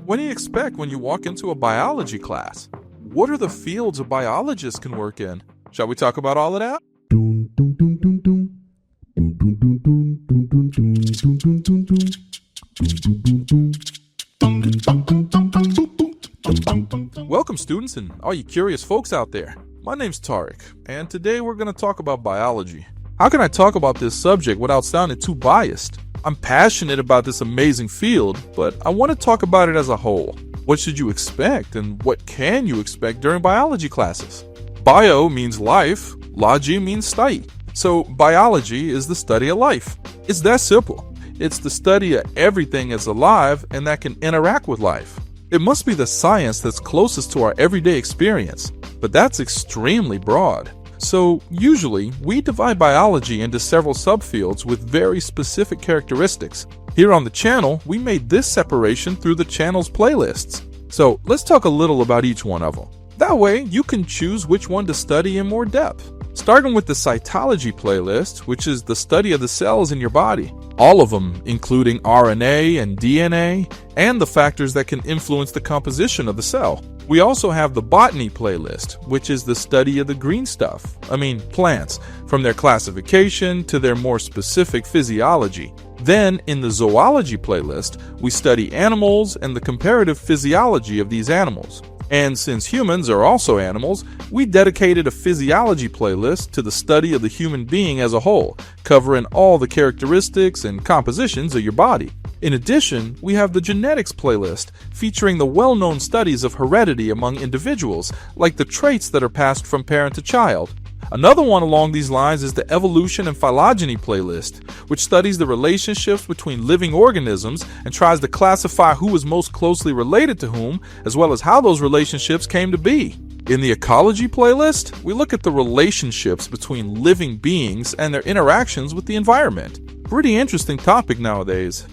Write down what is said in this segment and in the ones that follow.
What do you expect when you walk into a biology class? What are the fields a biologist can work in? Shall we talk about all of that? Welcome, students, and all you curious folks out there. My name's Tariq, and today we're going to talk about biology. How can I talk about this subject without sounding too biased? I'm passionate about this amazing field, but I want to talk about it as a whole. What should you expect, and what can you expect during biology classes? Bio means life, logy means study. So biology is the study of life. It's that simple. It's the study of everything that's alive and that can interact with life. It must be the science that's closest to our everyday experience, but that's extremely broad. So usually, we divide biology into several subfields with very specific characteristics. Here on the channel, we made this separation through the channel's playlists. So let's talk a little about each one of them. That way, you can choose which one to study in more depth. Starting with the cytology playlist, which is the study of the cells in your body. All of them, including RNA and DNA, and the factors that can influence the composition of the cell. We also have the botany playlist, which is the study of the green stuff, plants, from their classification to their more specific physiology. Then, in the zoology playlist, we study animals and the comparative physiology of these animals. And since humans are also animals, we dedicated a physiology playlist to the study of the human being as a whole, covering all the characteristics and compositions of your body. In addition, we have the genetics playlist, featuring the well-known studies of heredity among individuals, like the traits that are passed from parent to child. Another one along these lines is the evolution and phylogeny playlist, which studies the relationships between living organisms and tries to classify who is most closely related to whom, as well as how those relationships came to be. In the ecology playlist, we look at the relationships between living beings and their interactions with the environment. Pretty interesting topic nowadays.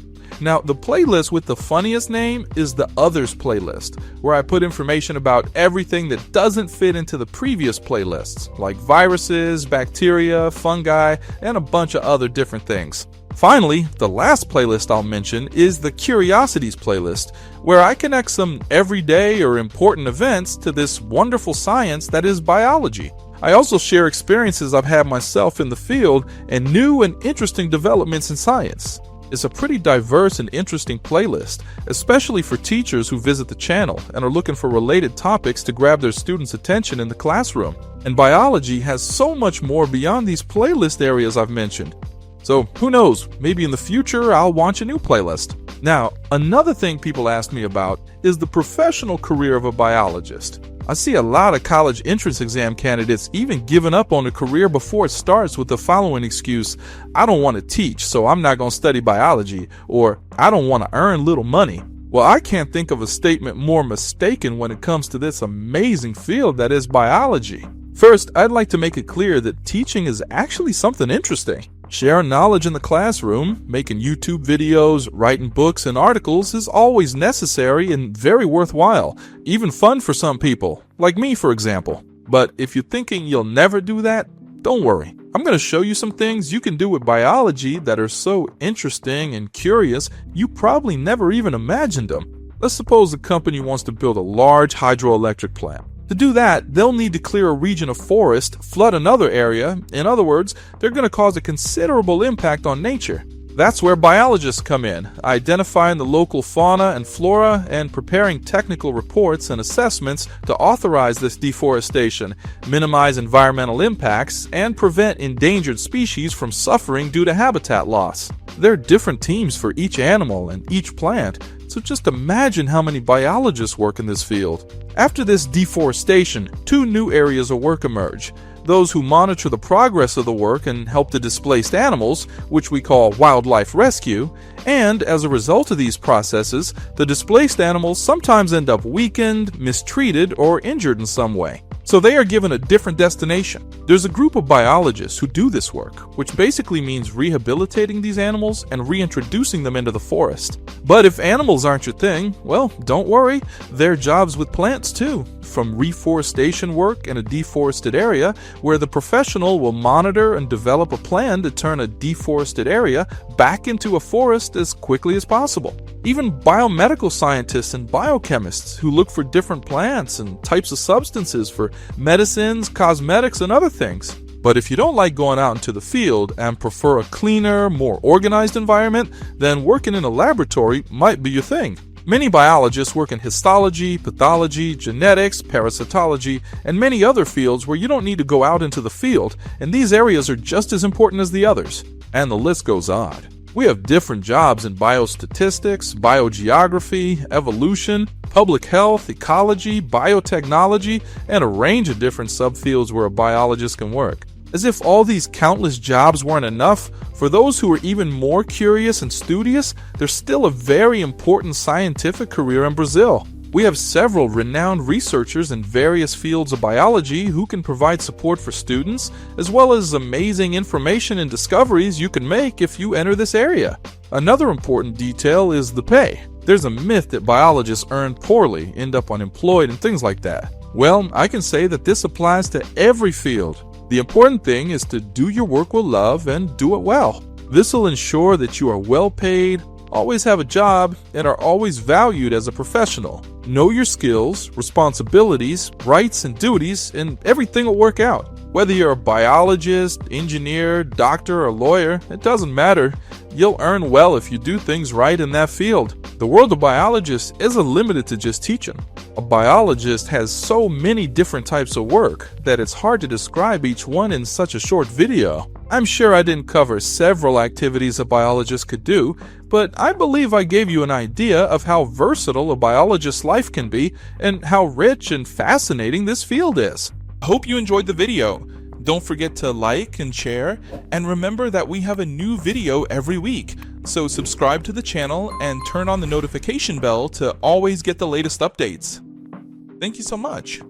Now, the playlist with the funniest name is the Others playlist, where I put information about everything that doesn't fit into the previous playlists, like viruses, bacteria, fungi, and a bunch of other different things. Finally, the last playlist I'll mention is the Curiosities playlist, where I connect some everyday or important events to this wonderful science that is biology. I also share experiences I've had myself in the field and new and interesting developments in science. It's a pretty diverse and interesting playlist, especially for teachers who visit the channel and are looking for related topics to grab their students' attention in the classroom. And biology has so much more beyond these playlist areas I've mentioned. So who knows, maybe in the future I'll launch a new playlist. Now, another thing people ask me about is the professional career of a biologist. I see a lot of college entrance exam candidates even giving up on a career before it starts with the following excuse: I don't want to teach, so I'm not going to study biology, or I don't want to earn little money. Well, I can't think of a statement more mistaken when it comes to this amazing field that is biology. First, I'd like to make it clear that teaching is actually something interesting. Sharing knowledge in the classroom, making YouTube videos, writing books and articles is always necessary and very worthwhile, even fun for some people, like me for example. But if you're thinking you'll never do that, don't worry. I'm going to show you some things you can do with biology that are so interesting and curious you probably never even imagined them. Let's suppose a company wants to build a large hydroelectric plant. To do that, they'll need to clear a region of forest, flood another area. In other words, they're going to cause a considerable impact on nature. That's where biologists come in, identifying the local fauna and flora and preparing technical reports and assessments to authorize this deforestation, minimize environmental impacts, and prevent endangered species from suffering due to habitat loss. There are different teams for each animal and each plant, so just imagine how many biologists work in this field. After this deforestation, two new areas of work emerge. Those who monitor the progress of the work and help the displaced animals, which we call wildlife rescue, and as a result of these processes, the displaced animals sometimes end up weakened, mistreated, or injured in some way. So they are given a different destination. There's a group of biologists who do this work, which basically means rehabilitating these animals and reintroducing them into the forest. But if animals aren't your thing, well, don't worry, there are jobs with plants too. From reforestation work in a deforested area, where the professional will monitor and develop a plan to turn a deforested area back into a forest as quickly as possible. Even biomedical scientists and biochemists who look for different plants and types of substances for medicines, cosmetics, and other things. But if you don't like going out into the field and prefer a cleaner, more organized environment, then working in a laboratory might be your thing. Many biologists work in histology, pathology, genetics, parasitology, and many other fields where you don't need to go out into the field, and these areas are just as important as the others. And the list goes on. We have different jobs in biostatistics, biogeography, evolution, public health, ecology, biotechnology, and a range of different subfields where a biologist can work. As if all these countless jobs weren't enough, for those who are even more curious and studious, there's still a very important scientific career in Brazil. We have several renowned researchers in various fields of biology who can provide support for students, as well as amazing information and discoveries you can make if you enter this area. Another important detail is the pay. There's a myth that biologists earn poorly, end up unemployed, and things like that. Well, I can say that this applies to every field. The important thing is to do your work with love and do it well. This will ensure that you are well paid, always have a job, and are always valued as a professional. Know your skills, responsibilities, rights, and duties, and everything will work out. Whether you're a biologist, engineer, doctor, or lawyer, it doesn't matter. You'll earn well if you do things right in that field. The world of biologists isn't limited to just teaching. A biologist has so many different types of work that it's hard to describe each one in such a short video. I'm sure I didn't cover several activities a biologist could do, but I believe I gave you an idea of how versatile a biologist's life can be and how rich and fascinating this field is. I hope you enjoyed the video. Don't forget to like and share, and remember that we have a new video every week. So subscribe to the channel and turn on the notification bell to always get the latest updates. Thank you so much.